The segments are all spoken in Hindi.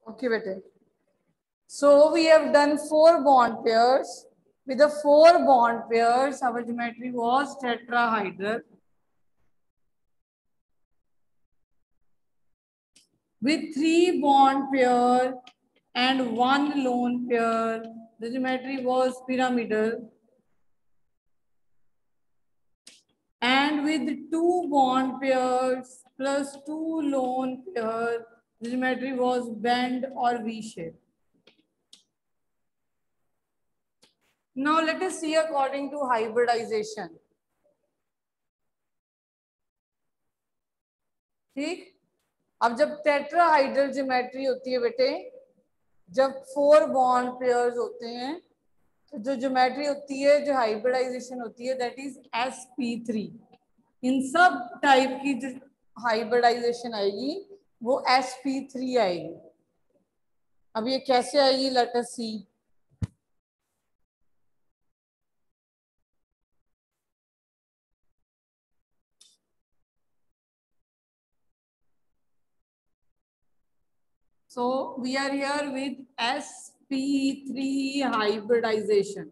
Okay, bete. So we have done 4 bond pairs. With the 4 bond pairs, our geometry was tetrahedral. With 3 bond pair and 1 lone pair, the geometry was pyramidal. And with 2 bond pairs plus 2 lone pairs, the geometry was bend or V-shape. Now let us see according to hybridization. ठीक, अब जब टेट्राहाइड्रल ज्योमेट्री होती है बेटे, जब 4 बॉन्ड पेयर्स होते हैं, तो जो ज्योमेट्री होती है, जो हाइब्रिडाइजेशन होती है, दैट इज sp3. इन सब टाइप की जो हाइब्रिडाइजेशन आएगी वो sp3 आएगी. अब ये कैसे आएगी, let us see. So we are here with sp3 hybridization.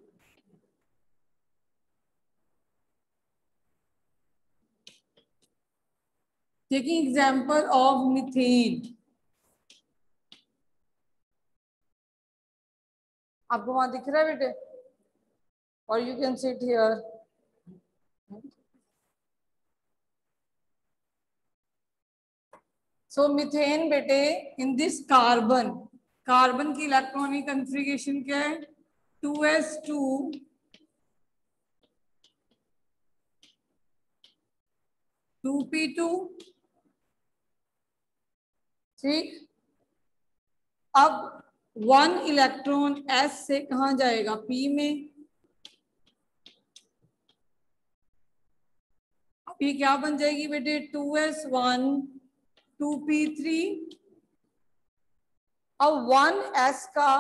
Taking example of methane. आपको वहां दिख रहा है बेटे, और you can sit here. So methane बेटे, इन दिस कार्बन, कार्बन की इलेक्ट्रॉनिक कॉन्फ़िगरेशन क्या है, 2s2 2p2. ठीक, अब 1 इलेक्ट्रॉन s से कहां जाएगा, p में. अब ये क्या बन जाएगी बेटे, 2s1 2p3. अब 1s का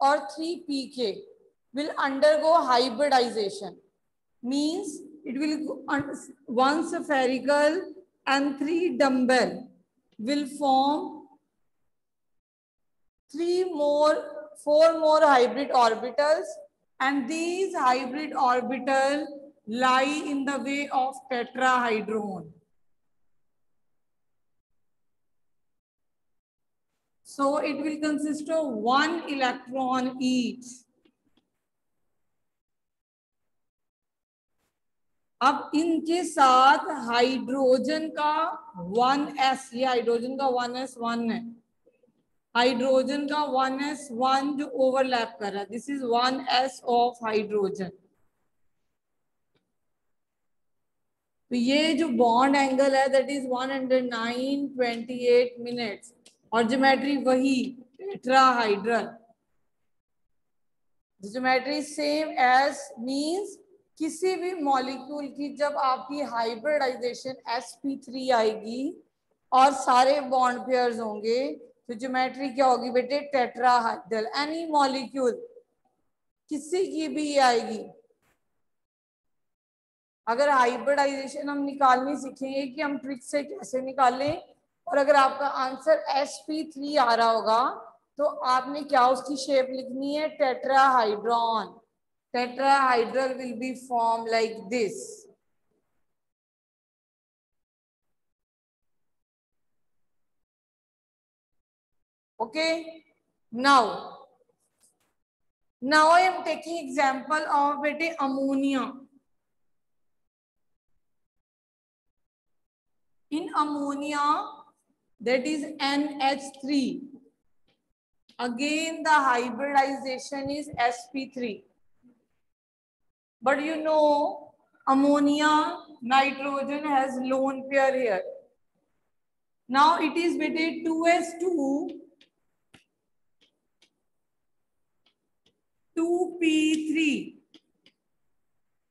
और 3p के will undergo hybridization, means it will 1 spherical and 3 dumbbell will form 4 more hybrid orbitals, and these hybrid orbitals lie in the way of tetrahedron. So it will consist of 1 electron each. अब इनके साथ हाइड्रोजन का 1s, ये हाइड्रोजन का 1s 1 है, हाइड्रोजन का 1s 1 जो ओवरलैप कर रहा है, this is 1s of hydrogen. तो ये जो बॉन्ड एंगल है दैट इज 109.28 मिनट्स, और ज्योमेट्री वही tetrahedral. Geometry same as means किसी भी मॉलिक्यूल की जब आपकी हाइब्रिडाइजेशन sp3 आएगी और सारे बॉन्ड पेयर्स होंगे, तो ज्योमेट्री क्या होगी बेटे, टेट्राहाइड्रल. एनी मॉलिक्यूल किसी की भी आएगी. अगर हाइब्रिडाइजेशन हम निकालनी सीखेंगे कि हम ट्रिक से कैसे निकालें, और अगर आपका आंसर sp3 आ रहा होगा तो आपने क्या उसकी शेप लिखनी है, टेट्राहाइड्रॉन. Tetrahedral will be formed like this. Okay. Now I am taking example of bete ammonia. In ammonia, that is NH3. Again, the hybridization is sp3. But you know, ammonia, nitrogen has lone pair here. Now it is between 2s2 2p3,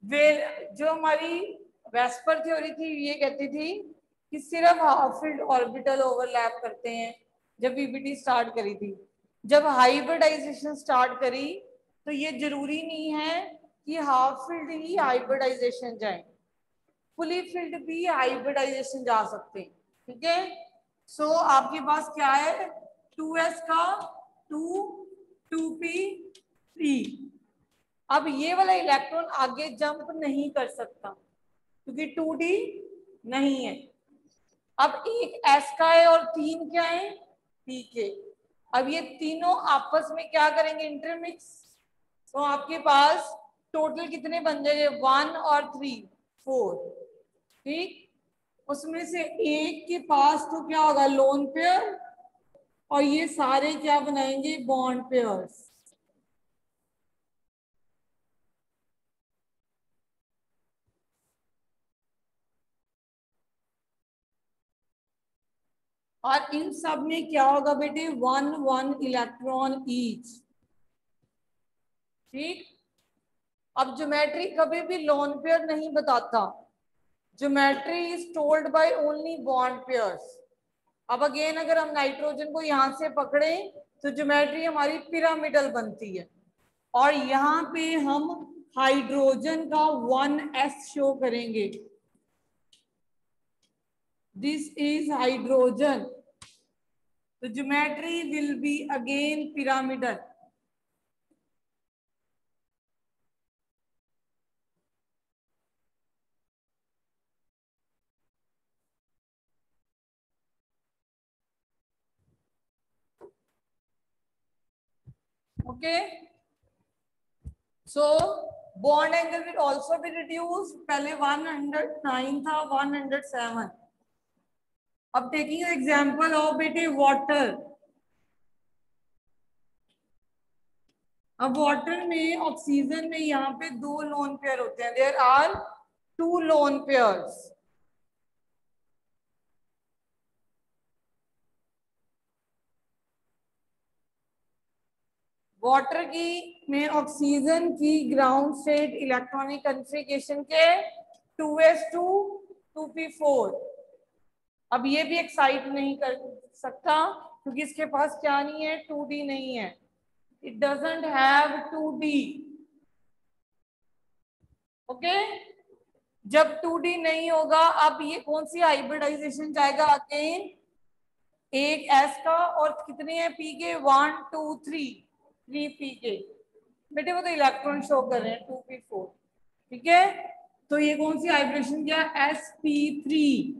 where जो हमारी वेस्पर थ्योरी थी ये कहती थी कि सिर्फ हाफ फील्ड ऑर्बिटल ओवरलैप करते हैं. जब वीबीटी स्टार्ट करी थी, जब हाइब्रिडाइजेशन स्टार्ट करी, तो ये जरूरी नहीं है कि हाफ फील्ड ही हाइब्रिडाइजेशन जाए, फुली फील्ड भी हाइब्रिडाइजेशन जा सकते हैं. ठीक है. सो आपके पास क्या है, 2s का 2p3। अब ये वाला इलेक्ट्रॉन आगे जंप नहीं कर सकता क्योंकि 2d नहीं है। अब एक s का है और 3 क्या है, p के। अब ये तीनों आपस में क्या करेंगे, इंटरमिक्स। तो आपके पास टोटल कितने बन जाएंगे, 1 और 3 4। ठीक, उसमें से एक के पास तो क्या होगा, लोन पेयर, और ये सारे क्या बनाएंगे, बॉन्ड पेयर्स। और इन सब में क्या होगा बेटे, 1 1 इलेक्ट्रॉन ईच। ठीक, अब ज्योमेट्री कभी भी लोन पेयर नहीं बताता, geometry is told by only bond pairs. अब अगेन अगर हम नाइट्रोजन को यहां से पकड़े तो ज्योमेट्री हमारी पिरामिडल बनती है, और यहाँ पे हम हाइड्रोजन का 1s शो करेंगे। दिस इज हाइड्रोजन, तो geometry will be again pyramidal. Okay, so bond angle will also be reduce. पहले 109 था, 107। अब टेकिंग एग्जांपल ऑफ बेटे वाटर। अब वाटर में, ऑक्सीजन में यहाँ पे 2 लोन पेयर होते हैं, there are 2 lone pairs. Water की में ऑक्सीजन की ग्राउंड स्टेट इलेक्ट्रॉनिक कन्फिगरेशन के 2s2 2p4। अब ये भी एक्साइट नहीं कर सकता क्योंकि इसके पास क्या नहीं है, 2d नहीं है, it doesn't have 2d। Okay, जब 2d नहीं होगा, अब ये कौन सी हाइब्रिडाइजेशन जाएगा, अगेन एक s का, और कितने हैं p के, 1 2 3 p के। बेटे वो तो इलेक्ट्रॉन शो कर रहे हैं 2p4। ठीक है, तो ये कौन सी हाइब्रिडेशन किया, sp3।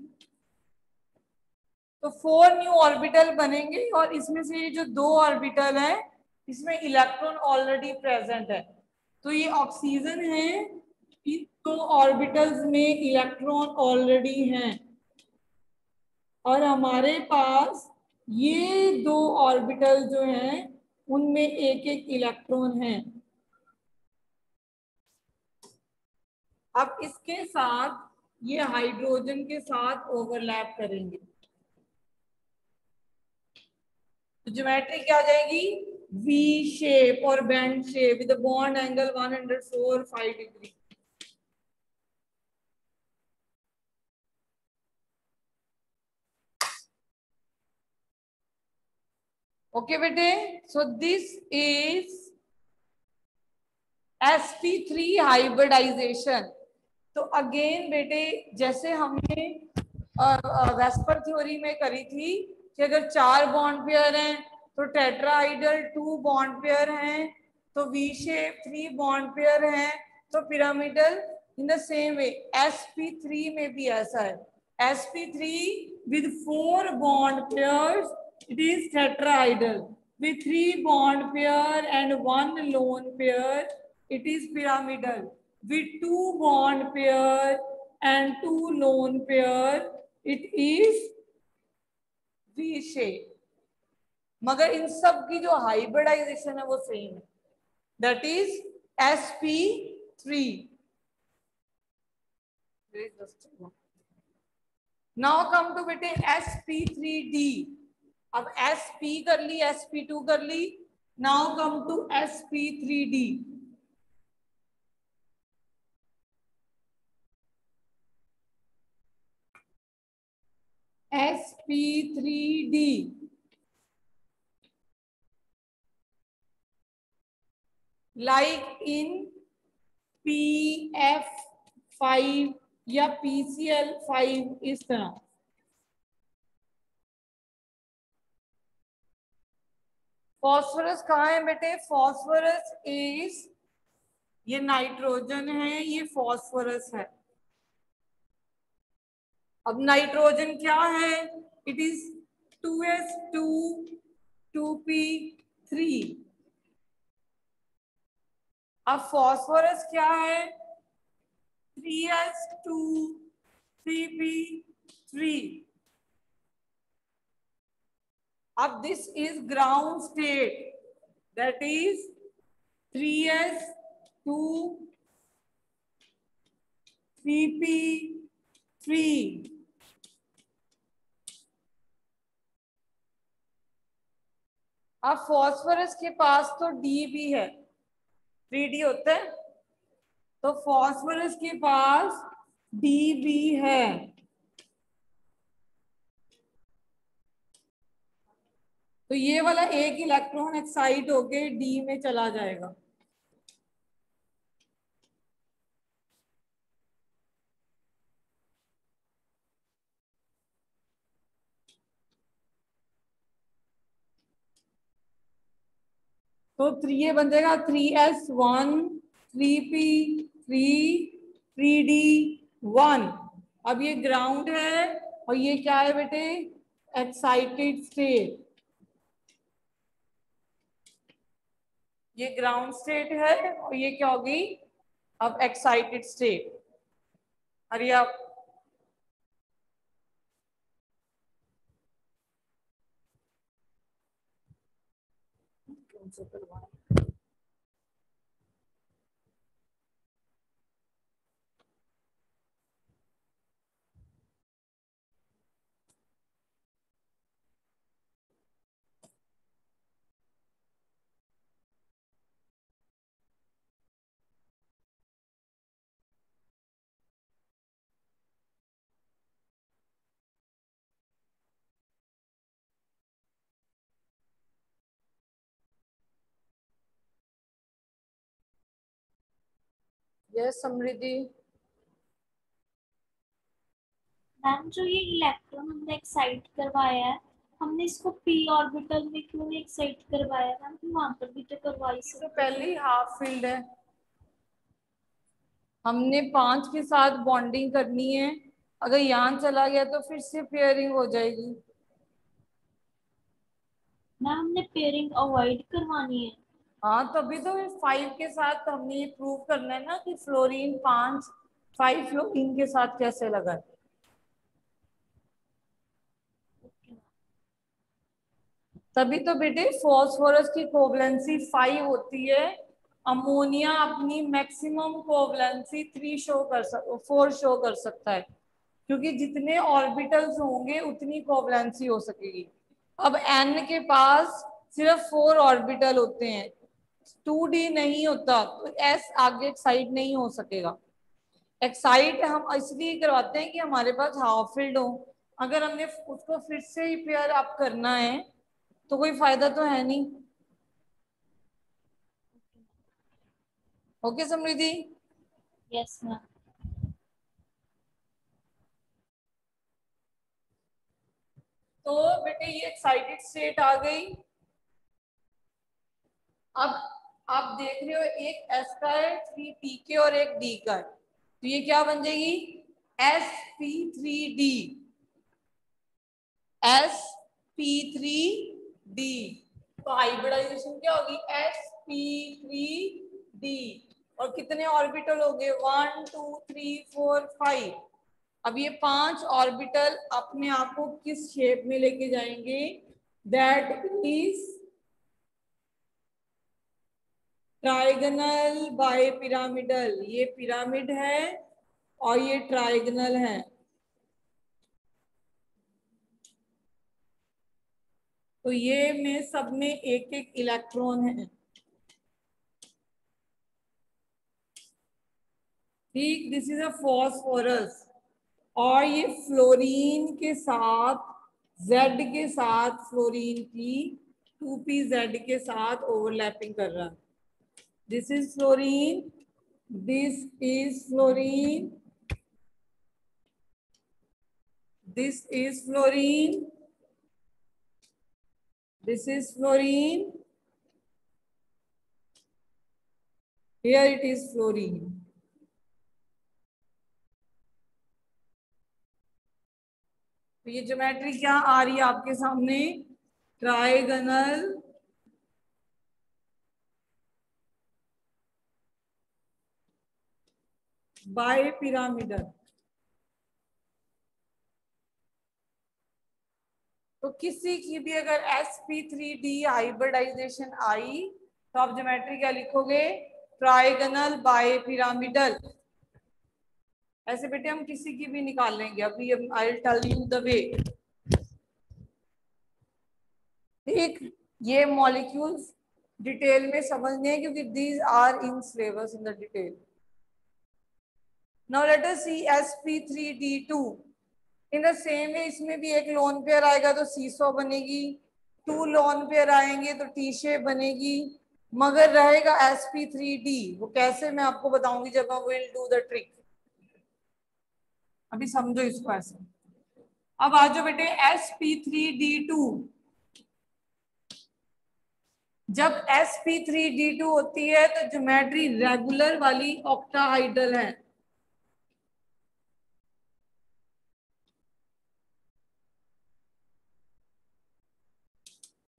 तो 4 न्यू ऑर्बिटल बनेंगे, और इसमें से ये जो 2 ऑर्बिटल है इसमें इलेक्ट्रॉन ऑलरेडी प्रेजेंट है। तो ये ऑक्सीजन है, इन 2 ऑर्बिटल्स में इलेक्ट्रॉन ऑलरेडी हैं, और हमारे पास ये 2 ऑर्बिटल जो हैं उनमें एक एक इलेक्ट्रॉन है। अब इसके साथ ये हाइड्रोजन के साथ ओवरलैप करेंगे, तो ज्योमेट्री क्या आ जाएगी, वी शेप और bent shape with bond angle 104.5 degree. Okay बेटे, so this is sp3 hybridization. तो अगेन बेटे, जैसे हमने वेस्पर थ्योरी में करी थी कि अगर 4 बॉन्ड पेयर हैं तो टेट्राहाइड्रल 2 बॉन्ड पेयर हैं, तो वी शेप 3 बॉन्ड पेयर हैं, तो pyramidal. In the same way sp3 में भी ऐसा है, sp3 with 4 bond pairs, it is tetrahedral. With 3 bond pair and 1 lone pair, it is pyramidal. With 2 bond pair and 2 lone pair, it is V shape। मगर इन सब की जो हाइब्रिडाइजेशन है वो सेम है, that is sp3। Now come to बेटे sp3d। अब sp कर ली, sp2 कर ली, now come to sp3d। sp3d like in pf5 या pcl5 इस तरह। फॉस्फोरस कहाँ है बेटे? फॉस्फोरस इज, ये नाइट्रोजन है, ये फॉस्फोरस है। अब नाइट्रोजन क्या है? It is 2s2 2p3। अब फॉस्फोरस क्या है? 3s2 3p3। अब this is ground state, that is 3s2 3p3। अब फॉस्फोरस के पास तो डी भी है, 3d होता है, तो फॉस्फोरस के पास डी भी है। तो ये वाला एक इलेक्ट्रॉन एक्साइट होके डी में चला जाएगा। तो ये बन जाएगा 3s1 3p3 3d1। अब ये ग्राउंड है और ये क्या है बेटे? Excited state. ये ग्राउंड स्टेट है और ये क्या होगी? अब एक्साइटेड स्टेट। अरे आप यस समृद्धि। मैम जो ये इलेक्ट्रॉन हमने एक्साइट करवाया है, हमने इसको पी ऑर्बिटल में क्यों नहीं एक्साइट करवाया मैम? वहां पर भी तो करवा ही तो सकते। पहले ही हाफ फील्ड है, हमने 5 के साथ बॉन्डिंग करनी है। अगर यहाँ चला गया तो फिर से पेयरिंग हो जाएगी। मैम हमने पेयरिंग अवॉइड करवानी है। हाँ, तभी तो 5 के साथ हमने ये प्रूव करना है ना कि फ्लोरीन 5 फ्लोरीन के साथ कैसे लगा है। तभी तो बेटे फॉस्फोरस की कोवलेंसी 5 होती है, अमोनिया अपनी मैक्सिमम कोवलेंसी 4 शो कर सकता है, क्योंकि जितने ऑर्बिटल्स होंगे उतनी कोवलेंसी हो सकेगी। अब एन के पास सिर्फ 4 ऑर्बिटल होते हैं, 2d नहीं होता, तो एस आगे एक्साइट नहीं हो सकेगा। एक्साइट हम इसलिए करवाते हैं कि हमारे पास हाफ फील्ड हो। अगर हमने उसको फिर से ही पेयर अप करना है तो कोई फायदा तो है नहीं। ओके समृद्धि। Yes ma'am. तो बेटे ये एक्साइटेड स्टेट आ गई। अब आप देख रहे हो एक एस का है, 3p के और एक डी का है, तो ये क्या बन जाएगी? sp3d। sp3d। तो हाइब्रिडाइजेशन क्या होगी? sp3d। और कितने ऑर्बिटल हो गए? 1 2 3 4 5। अब ये 5 ऑर्बिटल अपने आप को किस शेप में लेके जाएंगे? That is trigonal bipyramidal. ये पिरामिड है और ये ट्राइगोनल है। तो ये में सब में एक एक इलेक्ट्रॉन है। ठीक, दिस इज अ फॉस्फोरस और ये फ्लोरीन के साथ, जेड के साथ, फ्लोरीन की 2p-Z के साथ ओवरलैपिंग कर रहा है। This is fluorine, this is fluorine, this is fluorine, this is fluorine, here it is fluorine. तो ये ज्योमेट्री क्या आ रही है आपके सामने, ट्राइगोनल बाय पिरामिडल। तो किसी की भी अगर sp3d हाइब्रिडाइजेशन आई तो आप ज्योमेट्री क्या लिखोगे, ट्राइगोनल बाय पिरामिडल। ऐसे बेटे हम किसी की भी निकाल लेंगे, अभी I will tell you the way. ठीक, ये मॉलिक्यूल्स डिटेल में समझने हैं क्योंकि these are in syllabus in the detail. Now let us see sp3d2। In the same way इसमें भी एक लोन पेयर आएगा तो सीसो बनेगी, 2 लोन पेयर आएंगे तो टी शेप बनेगी, मगर रहेगा sp3d। वो कैसे मैं आपको बताऊंगी जब हम विल डू द ट्रिक। अभी समझो इसको ऐसे। अब आ जाओ बेटे sp3d2। जब sp3d2 होती है तो ज्योमेट्री रेगुलर वाली ऑक्टाहाइड्रल है।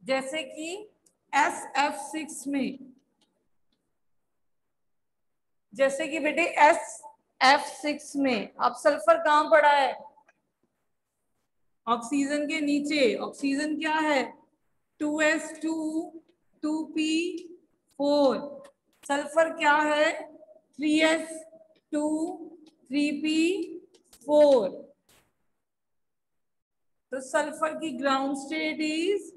जैसे कि SF6 में, जैसे कि बेटे SF6 में अब सल्फर कहां पड़ा है, ऑक्सीजन के नीचे। ऑक्सीजन क्या है, 2s2 2p4। सल्फर क्या है, 3s2 3p4। तो सल्फर की ground state is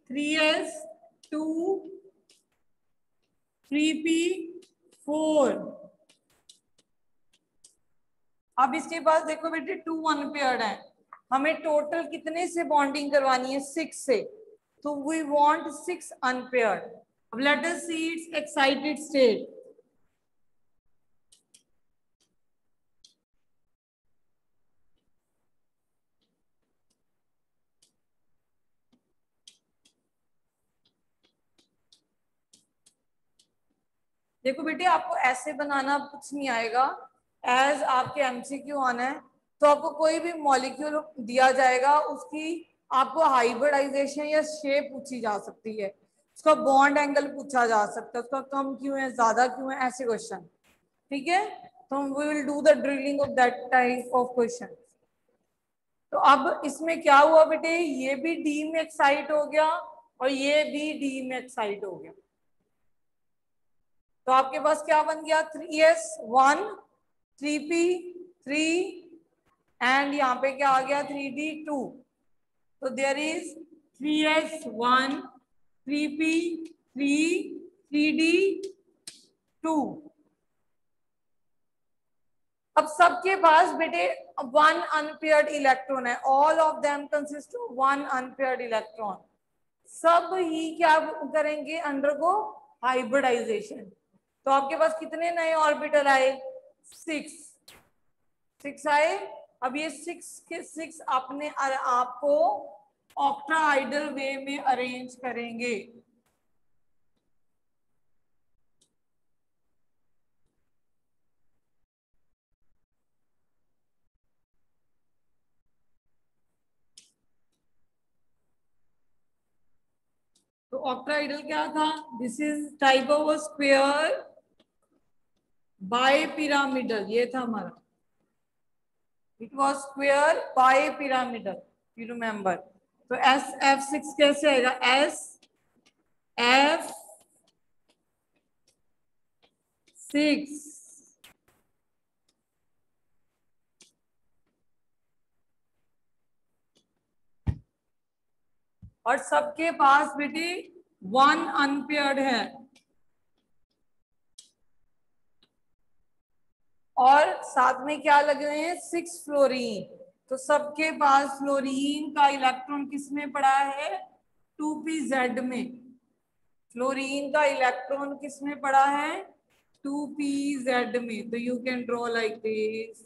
3s2 3p4। अब इसके पास देखो बेटे 2 अनपेयर्ड है, हमें टोटल कितने से बॉन्डिंग करवानी है, 6 से। तो वी वांट 6 अनपेयर्ड। अब late us see it's excited state. देखो बेटे आपको ऐसे बनाना कुछ नहीं आएगा, एज आपके एमसीक्यू आना है तो आपको कोई भी मॉलिक्यूल दिया जाएगा, उसकी आपको हाइब्रिडाइजेशन या शेप पूछी जा सकती है, उसका बॉन्ड एंगल पूछा जा सकता है, उसका कम क्यों है ज्यादा क्यों है, ऐसे क्वेश्चन। ठीक है, तो we will do the drilling of that type of question. तो अब इसमें क्या हुआ बेटे, ये भी डी में एक्साइट हो गया और ये भी डी में एक्साइट हो गया। तो आपके पास क्या बन गया, 3s1 3p3 एंड यहाँ पे क्या आ गया, 3d2। तो there is 3s1 3p3 3d2। अब सबके पास बेटे 1 अनपेयर्ड इलेक्ट्रॉन है, all of them consist of 1 unpaired electron. सब ही क्या करेंगे, अंडरगो हाइब्रिडाइजेशन। तो आपके पास कितने नए ऑर्बिटल आए, 6 आए। अब ये 6 के 6 अपने आपको ऑक्टाहाइड्रल वे में अरेंज करेंगे। तो ऑक्टाहाइड्रल क्या था, this is type of a square by pyramidal, ये था हमारा, it was square by pyramidal, you remember. तो SF6 कैसे आएगा, SF6 और सबके पास बेटी 1 अनपेयर्ड है और साथ में क्या लगे हुए हैं, 6 फ्लोरीन। तो सबके पास फ्लोरीन का इलेक्ट्रॉन किसमें पड़ा है, 2pz में। फ्लोरीन का इलेक्ट्रॉन किसमें पड़ा है, 2pz में। तो you can draw like this.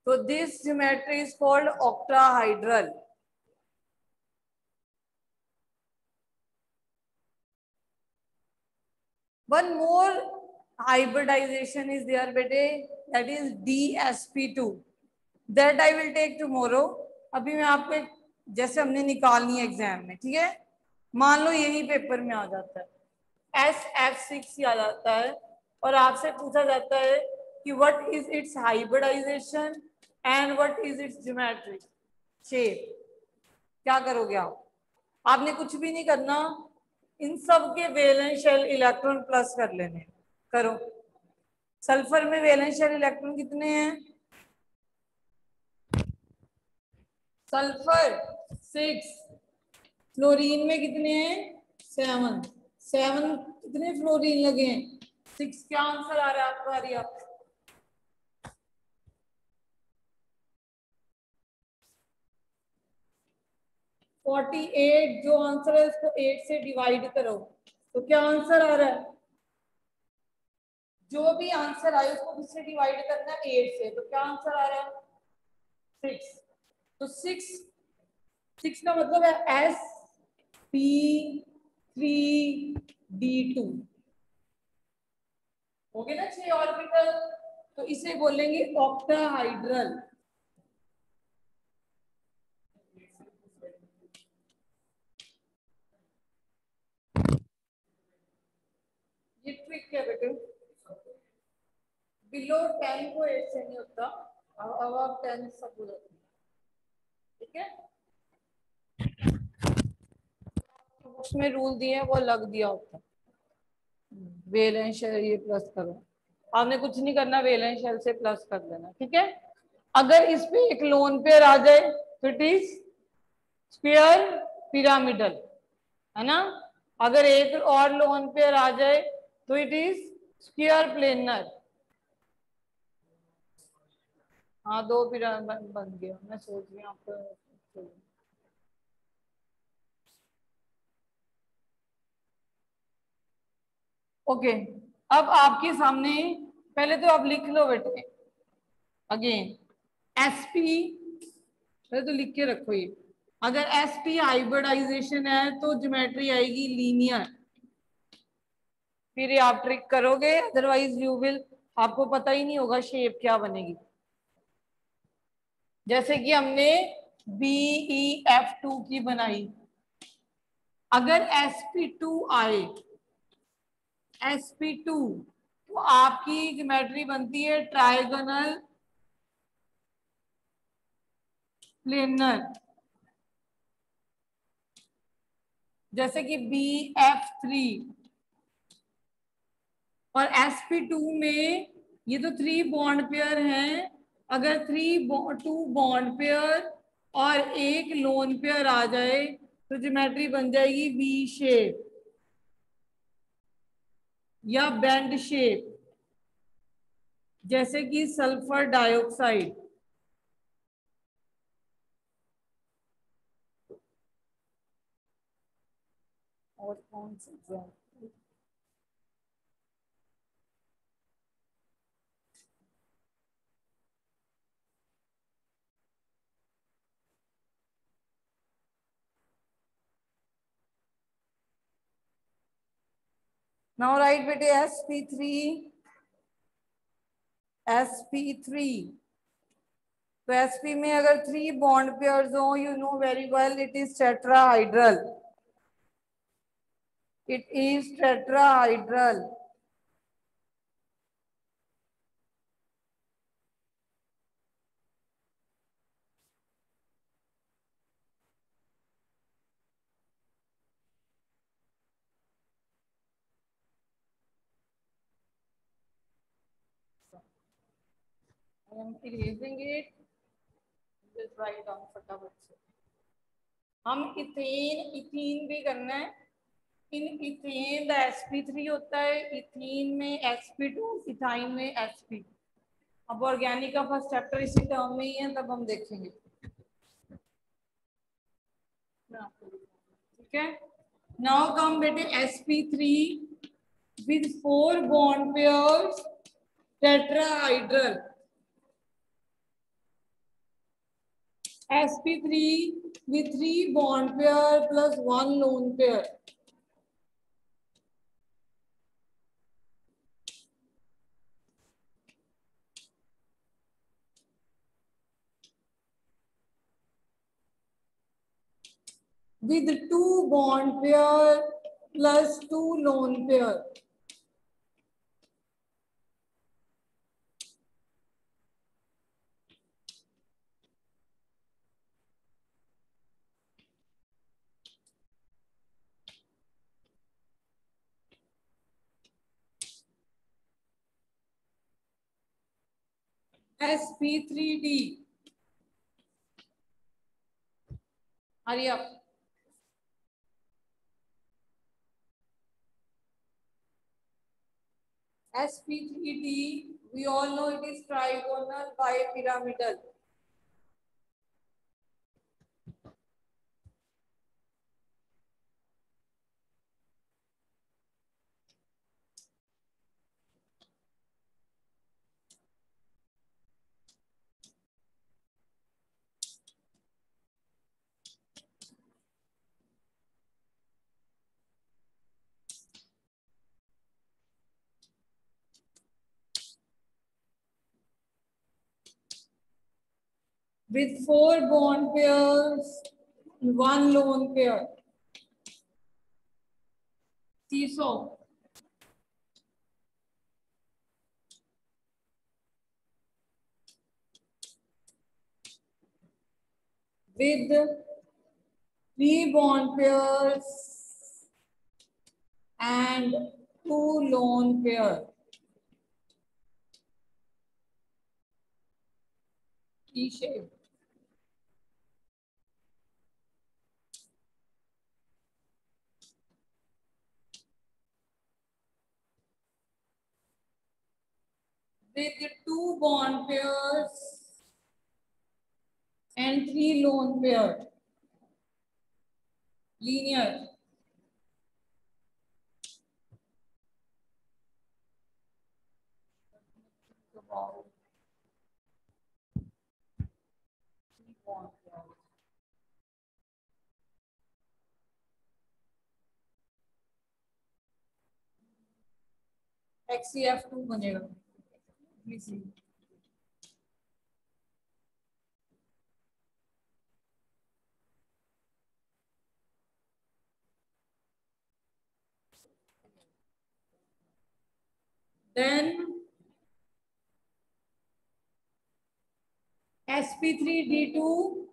So this geometry is called octahedral. One more hybridization is there bete, that is DSP2. That I will take tomorrow. अभी मैं आपको जैसे हमने निकालनी है एग्जाम में, ठीक है, मान लो यही पेपर में आ जाता है SF6 आ जाता है और आपसे पूछा जाता है कि what is it's hybridization and what is it's geometry shape, क्या करोगे आप? आपने कुछ भी नहीं करना, इन सब के वैलेंस शेल इलेक्ट्रॉन प्लस कर लेने। करो। सल्फर में वैलेंस शेल इलेक्ट्रॉन कितने हैं? सल्फर 6, फ्लोरीन में कितने हैं? 7 कितने फ्लोरीन लगे हैं? 6। क्या आंसर आ रहा है आपका आर्या? तो 48 जो आंसर है इसको 8 से डिवाइड करो तो क्या आंसर आ रहा है? जो भी आंसर आए उसको किससे डिवाइड करना है? 8 से। तो क्या आंसर आ रहा है? 6। तो 6 का मतलब है sp3d2 हो गया ना 6 ऑर्बिटल। तो इसे बोलेंगे ऑक्टाहाइड्रल। ये ट्रिक है बेटे, बिलो 10 को 8 से नहीं होता, अब आप 10 सब हो जाते हैं, ठीक है। उसमें रूल दिए हैं वो अलग दिया होता है। वैलेंस शेल ये प्लस करो, आपने कुछ नहीं करना, वैलेंस शेल से प्लस कर देना, ठीक है। अगर इस पे एक लोन पेयर आ जाए तो इट इज स्क्वायर पिरामिडल, है ना। अगर एक और लोन पेयर आ जाए तो इट इज स्क्वायर प्लेनर। हाँ 2 पिरामिड बन गया, मैं सोच रही हूँ आपको। ओके, अब आपके सामने पहले तो आप लिख लो बेटे अगेन एसपी, पहले तो लिख के रखो ये। अगर एसपी हाइब्रिडाइजेशन है तो ज्योमेट्री आएगी लीनियर, फिर आप ट्रिक करोगे, अदरवाइज यू विल, आपको पता ही नहीं होगा शेप क्या बनेगी। जैसे कि हमने BeF2 की बनाई, अगर sp2 आए, sp2 तो आपकी ज्योमेट्री बनती है ट्राइगोनल प्लेनर। जैसे कि BF3 और sp2 में ये तो 3 बॉन्ड पेयर हैं, अगर 2 बॉन्ड पेयर और एक लोन पेयर आ जाए तो ज्योमेट्री बन जाएगी वी शेप या बेंड शेप, जैसे कि सल्फर डाइऑक्साइड। और कौन सा एग्जाम्पल? नाउ राइट बेटे sp3 तो sp में अगर 3 बॉन्ड पेयर्स हो, you know very well it is tetrahedral, it is tetrahedral. I am erasing it, just write down फटाफट से। हम इथीन भी करना है। इन इथेन द sp3 होता है, इथीन में sp2, इथाइन में sp। अब ऑर्गेनिक का फर्स्ट चैप्टर इसी टर्म में ही है, तब हम देखेंगे, ठीक है। नाउ कम बेटे sp3 with 4 bond pairs tetrahedral। sp3 with 3 bond pair plus 1 lone pair. With 2 bond pair plus 2 lone pair. sp3d. Hurry up. sp3d, we all know it is trigonal bipyramidal. With 4 bond pairs, 1 lone pair. Seesaw. With 3 bond pairs and 2 lone pair. T-shape. With 2 bond pairs and 3 lone pair. Linear. About 3 bond pairs. XCF2 बनेगा. Please see. Then sp3d2,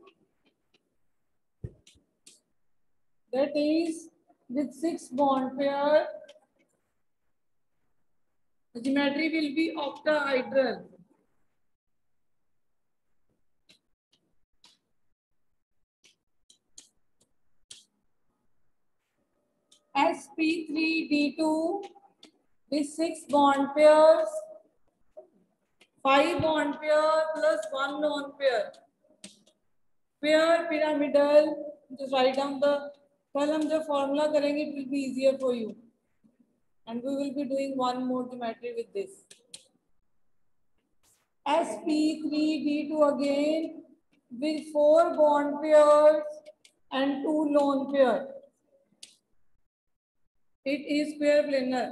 that is with 6 bond pair, the geometry will be octahedral. sp3d2 with 6 bond pairs, 5 bond pair plus 1 lone pair. Pair pyramidal. Just write down the. कल हम जब formula करेंगे, it will be easier for you. And we will be doing one more geometry with this. sp3d2 again with 4 bond pairs and 2 lone pair. It is pair planar.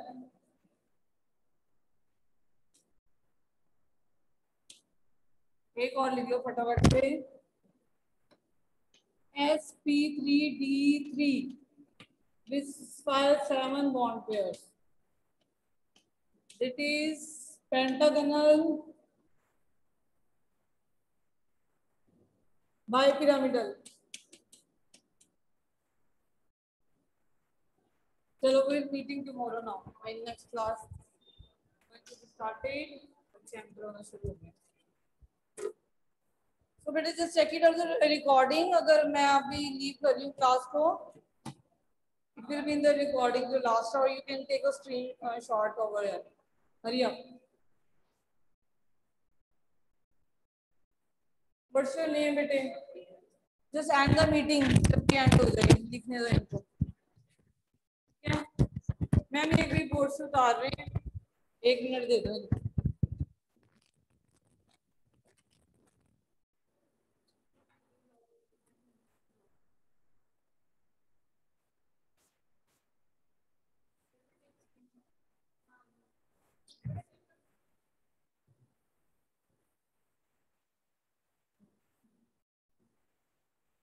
एक और लिख लो फटाफट से. sp3d3 with 7 bond pairs. It is pentagonal bipyramidal. चलो we're meeting tomorrow now. In next class going to be started. Chapter होना शुरू हो गया. So बेटा just check it out the recording. अगर मैं अभी leave कर रही हूँ class को, it will be in the recording the last, or you can take a screen shot over here. Hurry up. What's your name बेटे? Just end the meeting. जबकि end हो जाए, लिखने दो इनको. क्या? मैम एक भी बोर्ड से उतार रहे हैं. 1 मिनट दे दो.